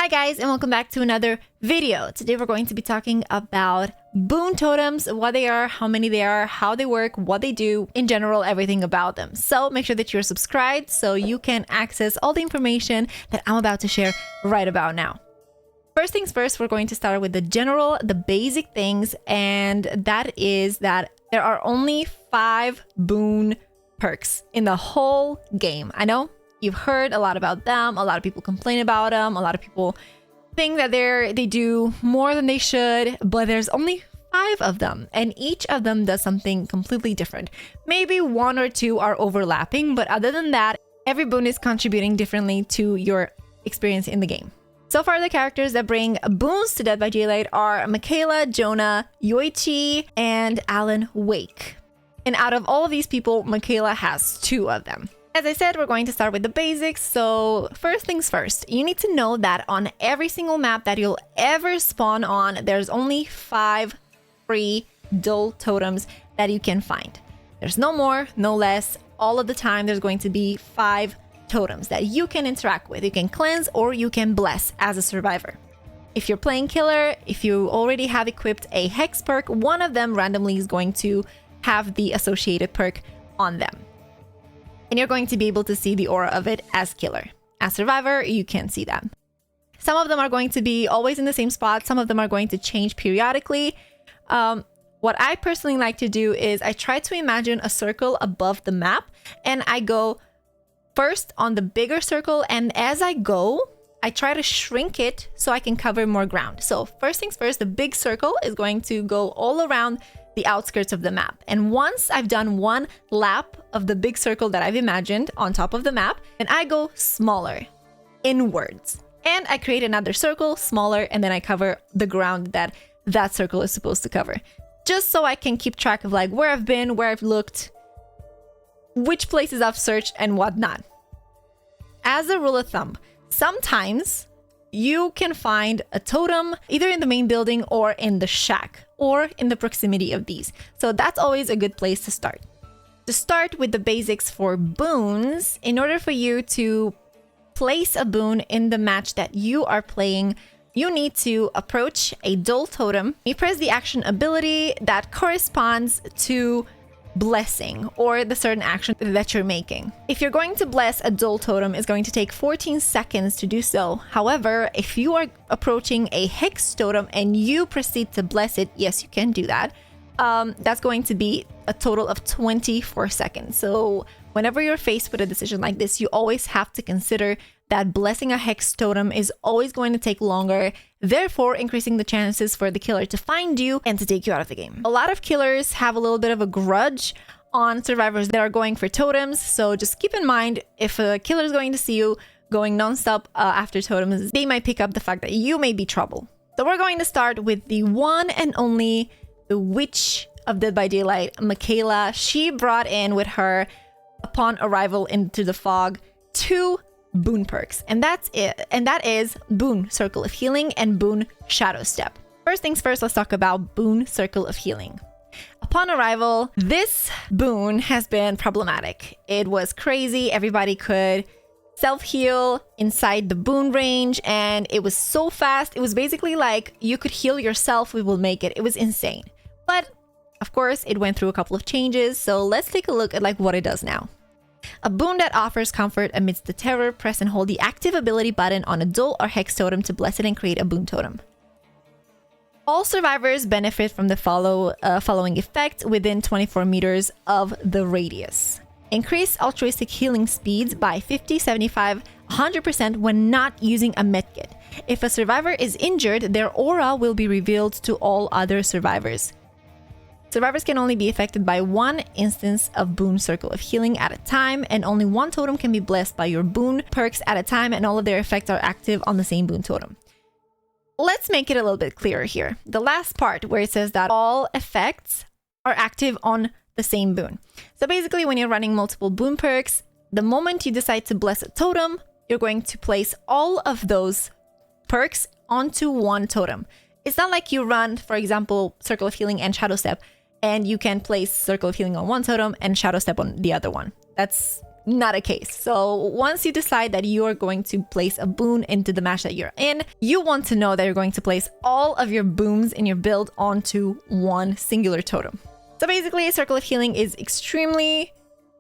Hi guys, and welcome back to another video. Today we're going to be talking about boon totems, what they are, how many they are, how they work, what they do, in general, everything about them. So make sure that you're subscribed so you can access all the information that I'm about to share right about now. First things first, we're going to start with the basic things, and that is that there are only 5 boon perks in the whole game. I know you've heard a lot about them. A lot of people complain about them. A lot of people think that they do more than they should, but there's only 5 of them, and each of them does something completely different. Maybe 1 or 2 are overlapping, but other than that, every boon is contributing differently to your experience in the game. So far, the characters that bring boons to Dead by Daylight are Michaela, Jonah, Yoichi, and Alan Wake. And out of all of these people, Michaela has 2 of them. As I said, we're going to start with the basics. So first things first, you need to know that on every single map that you'll ever spawn on, there's only 5 free dull totems that you can find. There's no more, no less. All of the time, there's going to be 5 totems that you can interact with. You can cleanse or you can bless as a survivor. If you're playing killer, if you already have equipped a hex perk, one of them randomly is going to have the associated perk on them. And you're going to be able to see the aura of it as killer. As survivor, you can't see that. Some of them are going to be always in the same spot. Some of them are going to change periodically. What I personally like to do is I try to imagine a circle above the map, and I go first on the bigger circle, and as I go, I try to shrink it so I can cover more ground. So first things first, the big circle is going to go all around the outskirts of the map. And once I've done 1 lap of the big circle that I've imagined on top of the map, then I go smaller, inwards. And I create another circle, smaller, and then I cover the ground that that circle is supposed to cover. Just so I can keep track of like where I've been, where I've looked, which places I've searched, and whatnot. As a rule of thumb, sometimes you can find a totem either in the main building or in the shack or in the proximity of these. So that's always a good place to start. To start with the basics for boons, in order for you to place a boon in the match that you are playing, you need to approach a dull totem. You press the action ability that corresponds to blessing or the certain action that you're making. If you're going to bless a dull totem, it's going to take 14 seconds to do so. However, if you are approaching a hex totem and you proceed to bless it, yes, you can do that. That's going to be a total of 24 seconds. So whenever you're faced with a decision like this, you always have to consider that blessing a hex totem is always going to take longer, therefore increasing the chances for the killer to find you and to take you out of the game. A lot of killers have a little bit of a grudge on survivors that are going for totems, so just keep in mind, if a killer is going to see you going non-stop after totems, they might pick up the fact that you may be trouble. So we're going to start with the one and only, the Witch of Dead by Daylight, Michaela. She brought in with her, upon arrival into the fog, 2 boon perks, and that's it. And that is Boon Circle of Healing and Boon Shadow Step. First things first, let's talk about Boon Circle of Healing. Upon arrival, this boon has been problematic. It was crazy. Everybody could self-heal inside the boon range, and it was so fast. It was basically like you could heal yourself, we will make it. It was insane. But of course, it went through a couple of changes, so let's take a look at like what it does now. A boon that offers comfort amidst the terror. Press and hold the active ability button on a dull or hex totem to bless it and create a boon totem. All survivors benefit from the following effect within 24 meters of the radius. Increase altruistic healing speeds by 50, 75, 100% when not using a medkit. If a survivor is injured, their aura will be revealed to all other survivors. Survivors can only be affected by 1 instance of Boon Circle of Healing at a time, and only 1 totem can be blessed by your boon perks at a time, and all of their effects are active on the same boon totem. Let's make it a little bit clearer here. The last part where it says that all effects are active on the same boon. So basically, when you're running multiple boon perks, the moment you decide to bless a totem, you're going to place all of those perks onto 1 totem. It's not like you run, for example, Circle of Healing and Shadow Step, and you can place Circle of Healing on 1 totem and Shadow Step on the other one. That's not a case. So once you decide that you are going to place a boon into the match that you're in, you want to know that you're going to place all of your boons in your build onto one singular totem. So basically, Circle of Healing is extremely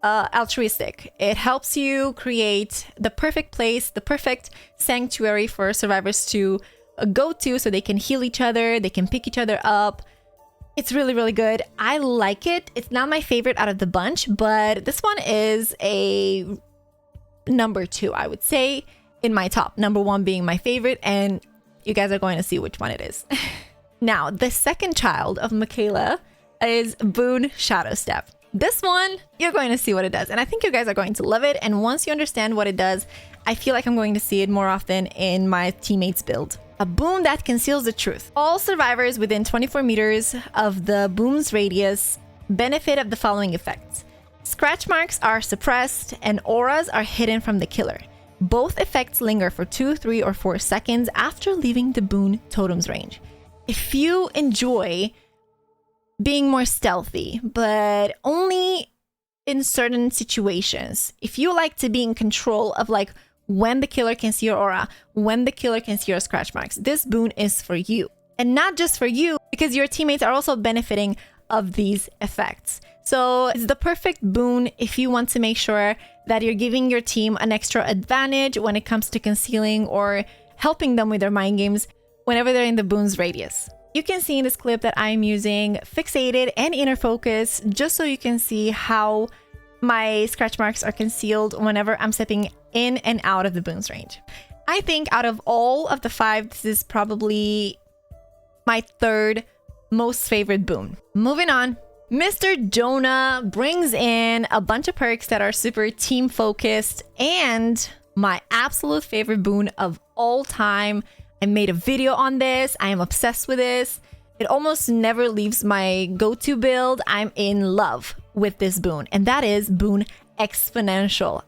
altruistic. It helps you create the perfect place, the perfect sanctuary for survivors to go to so they can heal each other, they can pick each other up. It's really, really good. I like it. It's not my favorite out of the bunch, but this one is a number 2, I would say, in my top. Number 1 being my favorite, and you guys are going to see which one it is. Now, the second child of Michaela is Boon Shadow Step. This one, you're going to see what it does, and I think you guys are going to love it. And once you understand what it does, I feel like I'm going to see it more often in my teammates' build. A boon that conceals the truth. All survivors within 24 meters of the boon's radius benefit of the following effects. Scratch marks are suppressed and auras are hidden from the killer. Both effects linger for 2, 3, or 4 seconds after leaving the boon totem's range. If you enjoy being more stealthy, but only in certain situations, if you like to be in control of like when the killer can see your aura, when the killer can see your scratch marks, this boon is for you. And not just for you, because your teammates are also benefiting of these effects. So it's the perfect boon if you want to make sure that you're giving your team an extra advantage when it comes to concealing or helping them with their mind games whenever they're in the boon's radius. You can see in this clip that I'm using Fixated and Inner Focus just so you can see how my scratch marks are concealed whenever I'm stepping in and out of the boon's range. I think out of all of the 5, this is probably my 3rd most favorite boon. Moving on, Mr. Jonah brings in a bunch of perks that are super team focused and my absolute favorite boon of all time. I made a video on this. I am obsessed with this. It almost never leaves my go-to build. I'm in love with this boon, and that is Boon Exponential.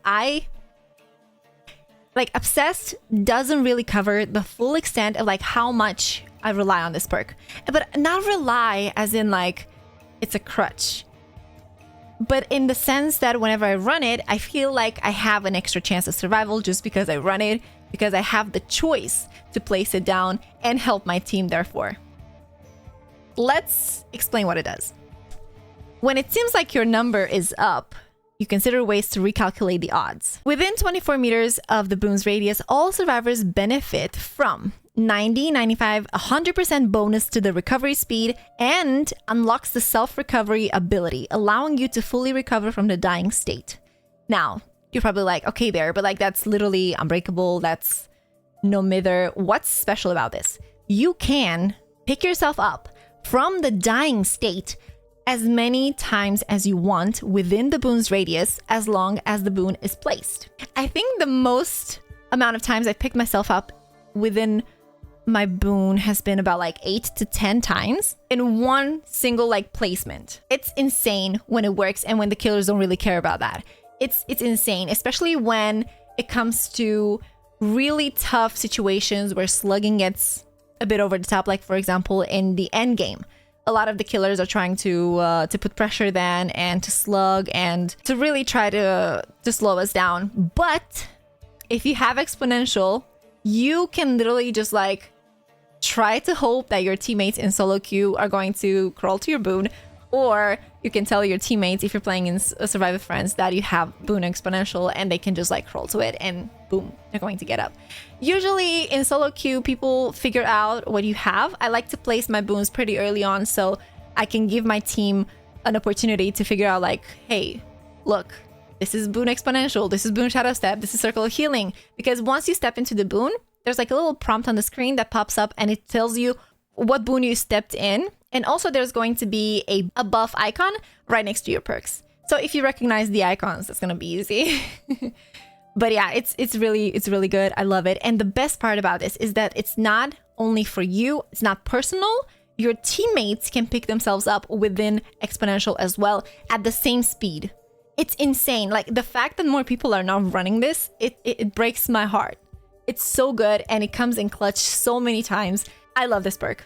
Obsessed doesn't really cover the full extent of like how much I rely on this perk, but not rely as in like it's a crutch, but in the sense that whenever I run it, I feel like I have an extra chance of survival just because I run it, because I have the choice to place it down and help my team therefore. Let's explain what it does. When it seems like your number is up, you consider ways to recalculate the odds. Within 24 meters of the boon's radius, all survivors benefit from 90, 95, 100% bonus to the recovery speed and unlocks the self-recovery ability, allowing you to fully recover from the dying state. Now, you're probably like, okay, Bear, but like that's literally unbreakable. That's no mither. What's special about this? You can pick yourself up from the dying state as many times as you want within the boon's radius, as long as the boon is placed. I think the most amount of times I've picked myself up within my boon has been about like 8 to 10 times in one single like placement. It's insane when it works and when the killers don't really care about that. It's insane, especially when it comes to really tough situations where slugging gets a bit over the top, like for example in the end game. A lot of the killers are trying to put pressure then and to slug and to really try to slow us down. But if you have Exponential, you can literally just like try to hope that your teammates in solo queue are going to crawl to your boon, or you can tell your teammates if you're playing in Survive with Friends that you have boon Exponential and they can just like crawl to it and boom, they're going to get up. Usually in solo queue, people figure out what you have. I like to place my boons pretty early on so I can give my team an opportunity to figure out like, hey, look, this is boon Exponential, this is boon Shadow Step, this is Circle of Healing. Because once you step into the boon, there's like a little prompt on the screen that pops up and it tells you what boon you stepped in. And also there's going to be a buff icon right next to your perks. So if you recognize the icons, that's going to be easy. But yeah, it's really good. I love it. And the best part about this is that it's not only for you, it's not personal. Your teammates can pick themselves up within Exponential as well at the same speed. It's insane. Like the fact that more people are now running this, it breaks my heart. It's so good and it comes in clutch so many times. I love this perk.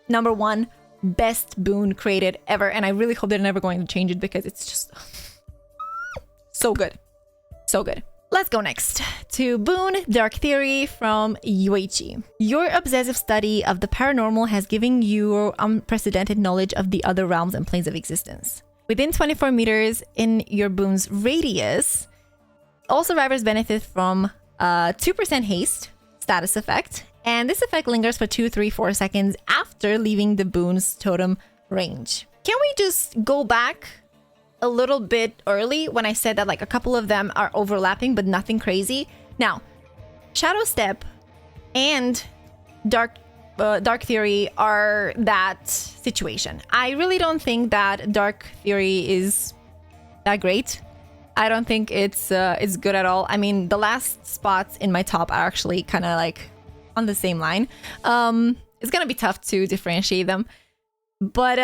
Number 1, best boon created ever. And I really hope they're never going to change it because it's just so good. So good. Let's go next to Boon Dark Theory from UHE. Your obsessive study of the paranormal has given you unprecedented knowledge of the other realms and planes of existence. Within 24 meters in your Boon's radius, all survivors benefit from 2% haste status effect, and this effect lingers for 2, 3, 4 seconds after leaving the Boon's totem range. Can we just go back a little bit early when I said that like a couple of them are overlapping but nothing crazy? Now, Shadow Step and Dark Theory are that situation. I really don't think that Dark Theory is that great. I don't think it's good at all. I mean, the last spots in my top are actually kind of like on the same line. It's gonna be tough to differentiate them, but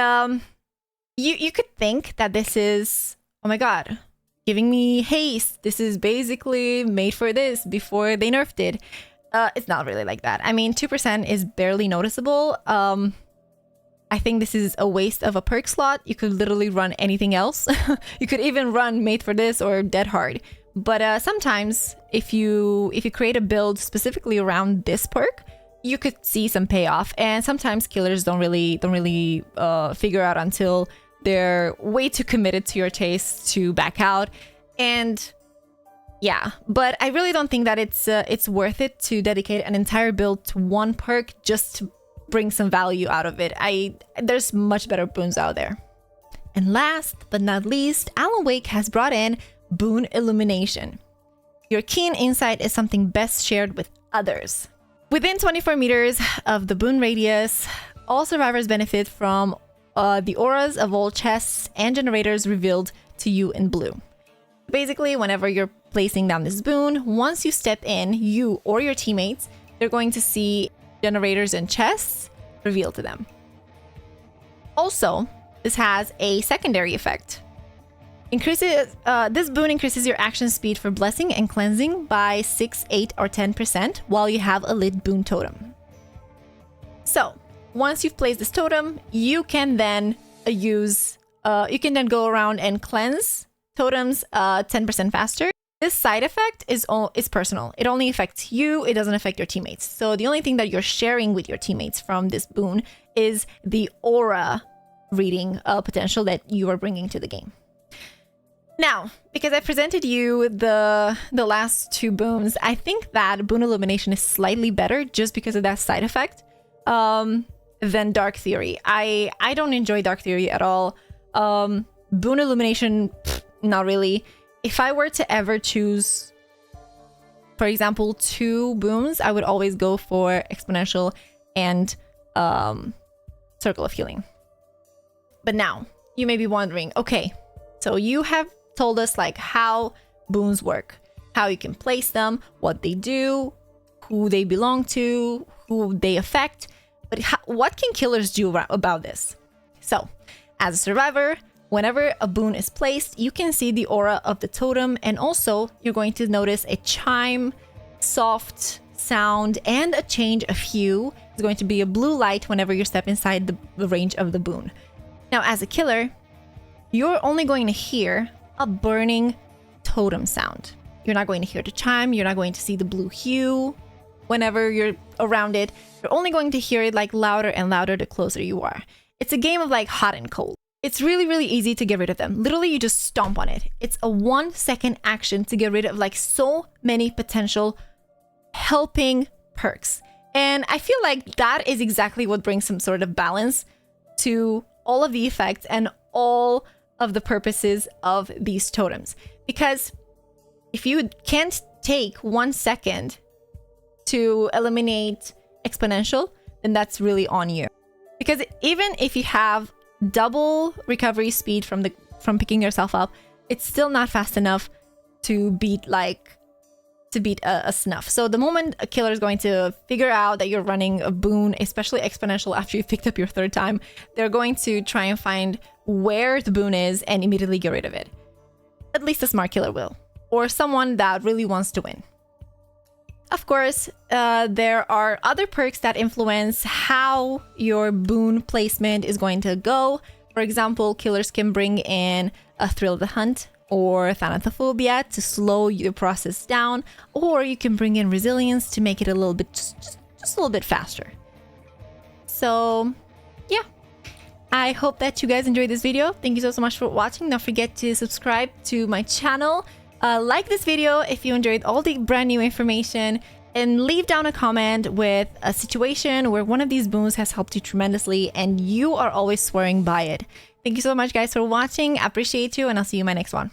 you could think that this is, oh my god, giving me haste. This is basically made for this before they nerfed it. It's not really like that. I mean, 2% is barely noticeable. I think this is a waste of a perk slot. You could literally run anything else. You could even run made for this or dead hard. But sometimes if you create a build specifically around this perk, you could see some payoff. And sometimes killers don't really figure out until they're way too committed to your taste to back out. And yeah, but I really don't think that it's worth it to dedicate an entire build to one perk just to bring some value out of it. There's much better boons out there. And last but not least, Alan Wake has brought in Boon Illumination. Your keen insight is something best shared with others. Within 24 meters of the Boon radius, all survivors benefit from the auras of all chests and generators revealed to you in blue. Basically, whenever you're placing down this boon, once you step in, you or your teammates, they're going to see generators and chests revealed to them. Also, this has a secondary effect. This boon increases your action speed for blessing and cleansing by 6, 8, or 10% while you have a lit boon totem. So, once you've placed this totem, you can then go around and cleanse totems 10% faster. This side effect is personal. It only affects you. It doesn't affect your teammates. So the only thing that you're sharing with your teammates from this boon is the aura reading potential that you are bringing to the game. Now, because I presented you the last two boons, I think that Boon Illumination is slightly better just because of that side effect than Dark Theory. I don't enjoy Dark Theory at all. Boon Illumination, not really. If I were to ever choose, for example, two boons, I would always go for Exponential and Circle of Healing. But now, you may be wondering, okay, so you have told us like how boons work, how you can place them, what they do, who they belong to, who they affect, but what can killers do about this? So, as a survivor, whenever a boon is placed, you can see the aura of the totem, and also you're going to notice a chime, soft sound, and a change of hue. It's going to be a blue light whenever you step inside the range of the boon. Now, as a killer, you're only going to hear a burning totem sound. You're not going to hear the chime, you're not going to see the blue hue whenever you're around it. You're only going to hear it like louder and louder the closer you are. It's a game of like hot and cold. It's really, really easy to get rid of them. Literally, you just stomp on it. It's a 1-second action to get rid of like so many potential helping perks. And I feel like that is exactly what brings some sort of balance to all of the effects and all of the purposes of these totems. Because if you can't take 1 second to eliminate Exponential, then that's really on you. Because even if you have double recovery speed from picking yourself up, it's still not fast enough to beat a snuff. So the moment a killer is going to figure out that you're running a boon, especially Exponential, after you've picked up your third time, they're going to try and find where the boon is and immediately get rid of it. At least a smart killer will, or someone that really wants to win. Of course, there are other perks that influence how your boon placement is going to go. For example, killers can bring in a Thrill of the Hunt or thanatophobia to slow your process down, or you can bring in resilience to make it a little bit, just a little bit faster. So yeah, I hope that you guys enjoyed this video. Thank you so much for watching. Don't forget to subscribe to my channel. Like this video if you enjoyed all the brand new information, and leave down a comment with a situation where one of these boons has helped you tremendously and you are always swearing by it. Thank you so much guys for watching. I appreciate you, and I'll see you in my next one.